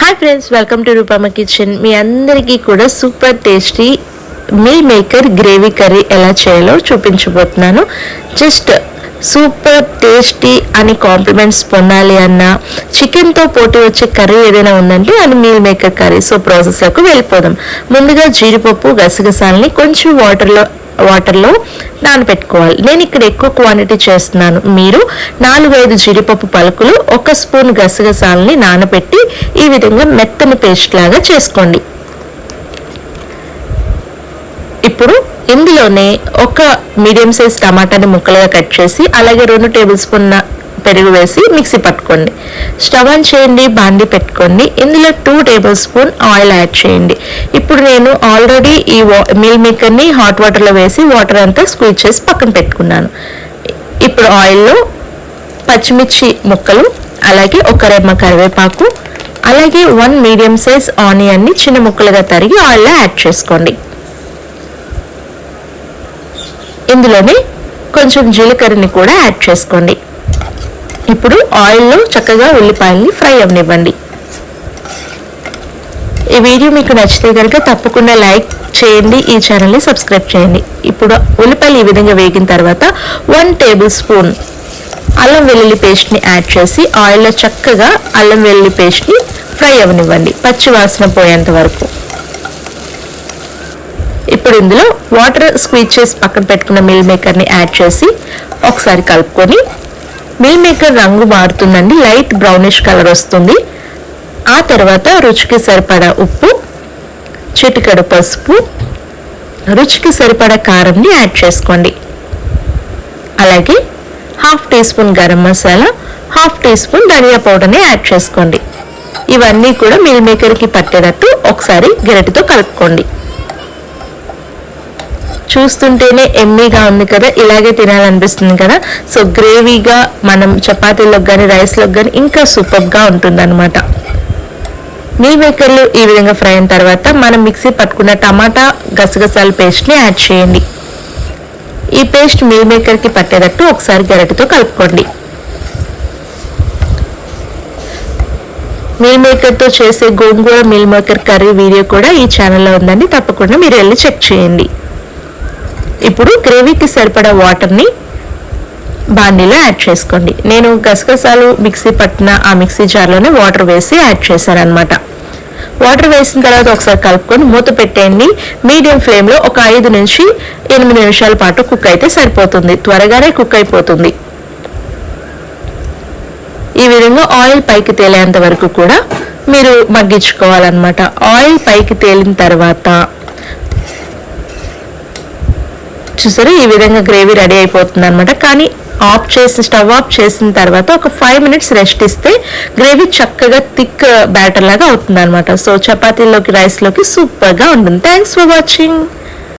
Hi friends, welcome to Rupamma kitchen. మీ అందరికీ కూడా super tasty meal maker gravy curry ఎలా చేయాలో చూపించబోతున్నాను. జస్ట్ సూపర్ టేస్టీ అని కాంప్లిమెంట్స్ పొందాలి అన్న చికెన్తో పోటీ వచ్చే కర్రీ ఏదైనా ఉందంటే అది మీల్ మేకర్ కర్రీ. సో ప్రాసెస్లోకి వెళ్ళిపోదాం. ముందుగా జీడిపప్పు గసగసాలని కొంచెం వాటర్లో నానబెట్టుకోవాలి. నేను ఇక్కడ ఎక్కువ క్వాంటిటీ చేస్తున్నాను. మీరు 4-5 జీడిపప్పు పలుకులు, 1 స్పూన్ గసగసాలని నానబెట్టి ఈ విధంగా మెత్తని పేస్ట్ లాగా చేసుకోండి. ఇప్పుడు ఇందులోనే 1 మీడియం సైజ్ టమాటాని ముక్కలుగా కట్ చేసి అలాగే 2 టేబుల్ స్పూన్ పెరుగు వేసి మిక్సీ పట్టుకోండి. స్టవ్ ఆన్ చేయండి, బాండి పెట్టుకోండి. ఇందులో 2 టేబుల్ స్పూన్ ఆయిల్ యాడ్ చేయండి. ఇప్పుడు నేను ఆల్రెడీ ఈ మీల్ మేకర్ని హాట్ వాటర్లో వేసి వాటర్ అంతా స్క్వీజ్ చేసి పక్కన పెట్టుకున్నాను. ఇప్పుడు ఆయిల్లో పచ్చిమిర్చి ముక్కలు, అలాగే 1 రెమ్మ కరివేపాకు, అలాగే 1 మీడియం సైజ్ ఆనియన్ని చిన్న ముక్కలుగా తరిగి ఆయిల్లో యాడ్ చేసుకోండి. ఇందులోనే కొంచెం జీలకర్రని కూడా యాడ్ చేసుకోండి. ఇప్పుడు ఆయిల్లో చక్కగా ఉల్లిపాయల్ని ఫ్రై అవ్వనివ్వండి. ఈ వీడియో మీకు నచ్చితే కనుక తప్పకుండా లైక్ చేయండి, ఈ ఛానల్ని సబ్స్క్రైబ్ చేయండి. ఇప్పుడు ఉల్లిపాయలు ఈ విధంగా వేగిన తర్వాత 1 టేబుల్ స్పూన్ అల్లం వెల్లుల్లి పేస్ట్ని యాడ్ చేసి ఆయిల్లో చక్కగా అల్లం వెల్లుల్లి పేస్ట్ని ఫ్రై అవ్వనివ్వండి, పచ్చి వాసన పోయేంత వరకు. ఇప్పుడు ఇందులో వాటర్ స్క్వీజ్ చేసి పక్కన పెట్టుకున్న మీల్ మేకర్ని యాడ్ చేసి ఒకసారి కలుపుకొని, మీల్ మేకర్ రంగు మారుతుందండి, లైట్ బ్రౌనిష్ కలర్ వస్తుంది. ఆ తర్వాత రుచికి సరిపడా ఉప్పు, చిటికెడు పసుపు, రుచికి సరిపడా కారంని యాడ్ చేసుకోండి. అలాగే 1/2 teaspoon garam masala, 1/2 teaspoon ధనియా పౌడర్ని యాడ్ చేసుకోండి. ఇవన్నీ కూడా మీల్ మేకర్కి పట్టేటట్టు ఒకసారి గరిటెతో కలుపుకోండి. చూస్తుంటేనే ఎమ్మీగా ఉంది కదా, ఇలాగే తినాలనిపిస్తుంది కదా. సో గ్రేవీగా మనం చపాతీలోకి కానీ రైస్లోకి కానీ ఇంకా సూపర్గా ఉంటుంది అనమాట. మీల్ మేకర్లు ఈ విధంగా ఫ్రై అయిన తర్వాత మనం మిక్సీ పట్టుకున్న టమాటా గసగసాల పేస్ట్ని యాడ్ చేయండి. ఈ పేస్ట్ మీల్ మేకర్కి పట్టేటట్టు ఒకసారి గరిటెతో కలుపుకోండి. మీల్ మేకర్తో చేసే గోంగూర మీల్ మేకర్ కర్రీ వీడియో కూడా ఈ ఛానల్లో ఉందండి, తప్పకుండా మీరు వెళ్ళి చెక్ చేయండి. ఇప్పుడు గ్రేవీకి సరిపడా వాటర్ని బాండీలో యాడ్ చేసుకోండి. నేను గసగసాలు మిక్సీ పట్టిన ఆ మిక్సీ జార్లోనే వాటర్ వేసి యాడ్ చేశాను అనమాట. వాటర్ వేసిన తర్వాత ఒకసారి కలుపుకొని మూత పెట్టేయండి. మీడియం ఫ్లేమ్లో ఒక 5 నుంచి 8 నిమిషాల పాటు కుక్ అయితే సరిపోతుంది, త్వరగానే కుక్ అయిపోతుంది. ఈ విధంగా ఆయిల్ పైకి తేలేంత వరకు కూడా మీరు మగ్గించుకోవాలన్నమాట. ఆయిల్ పైకి తేలిన తర్వాత చూసారు, ఈ విధంగా గ్రేవీ రెడీ అయిపోతుంది అనమాట. కానీ స్టవ్ ఆఫ్ చేసిన తర్వాత ఒక 5 మినిట్స్ రెస్ట్ ఇస్తే గ్రేవీ చక్కగా థిక్ బ్యాటర్ లాగా అవుతుంది అనమాట. సో చపాతీలోకి రైస్లోకి సూపర్గా ఉంటుంది. Thanks for watching.